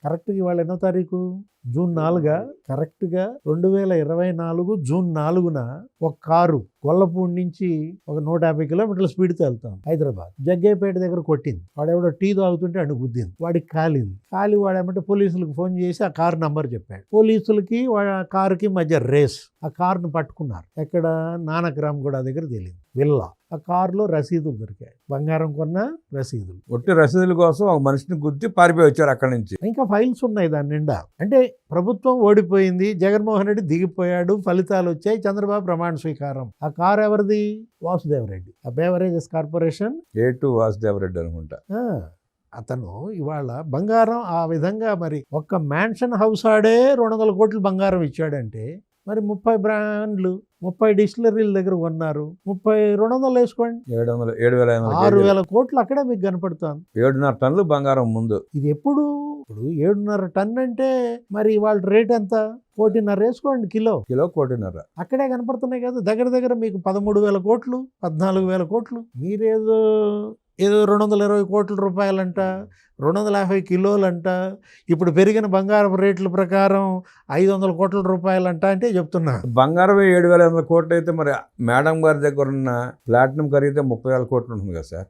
కరెక్ట్గా ఇవాళ ఎన్నో తారీఖు? జూన్ 4. కరెక్ట్గా 2024 జూన్ 4న ఒక కారు గొల్లపూడి నుంచి ఒక 150 కిలోమీటర్ల స్పీడ్తో వెళ్తాం హైదరాబాద్. జగ్గయ్యపేట దగ్గర కొట్టింది. వాడెవడో టీ తాగుతుంటే అడుగు గుద్దింది. వాడికి కాలింది. వాడేమంటే పోలీసులకు ఫోన్ చేసి ఆ కారు నంబర్ చెప్పాడు. పోలీసులకి ఆ కారుకి మధ్య రేస్. ఆ కారును పట్టుకున్నారు. ఎక్కడ? నానక్రామ్ గూడ దగ్గర తెలియదు విల్లా. ఆ కారులో రసీదులు దొరికాయి, బంగారం కొన్న రసీదులు. ఒట్టి రసీదుల కోసం ఒక మనిషిని గుద్ది పారిపోయి వచ్చారు అక్కడి నుంచి. ఇంకా ఫైల్స్ ఉన్నాయి దాని నిండా. అంటే ప్రభుత్వం ఓడిపోయింది, జగన్మోహన్ రెడ్డి దిగిపోయాడు, ఫలితాలు వచ్చాయి, చంద్రబాబు ప్రమాణ స్వీకారం. ఆ కారు ఎవరిది? వాసుదేవరెడ్డి, ఆ బేవరేజెస్ కార్పొరేషన్ A2 వాసుదేవరెడ్డి అనుకుంటా. అతను ఇవాళ బంగారం ఆ విధంగా మరి ఒక్క మ్యాన్షన్ హౌస్ ఆడే 200 కోట్లు బంగారం ఇచ్చాడంటే మరి 30 బ్రాండ్లు 30 డిస్టిలరీల దగ్గర కొన్నారు. 200 వేసుకోండి, 6,000 కోట్లు అక్కడే మీకు కనపడుతుంది. 7.5 టన్నులు బంగారం ముందు. ఇది ఇప్పుడు 7.5 టన్ను అంటే మరి వాళ్ళ రేట్ ఎంత? 1,500,000 వేసుకోండి. కిలో 1,500,000 అక్కడే కనపడుతున్నాయి కదా. దగ్గర మీకు 13,000 కోట్లు, 14,000 కోట్లు. మీరేదో 220 కోట్ల రూపాయలంట, 250 కిలోలంట. ఇప్పుడు పెరిగిన బంగారం రేట్ల ప్రకారం 500 కోట్ల రూపాయలంట. అంటే చెప్తున్నా బంగారమే 7,500 కోట్లు అయితే మరి మేడం గారి దగ్గర ఉన్న ప్లాటినం ఖరీదే 30,000 కోట్లు ఉంటుంది కదా సార్.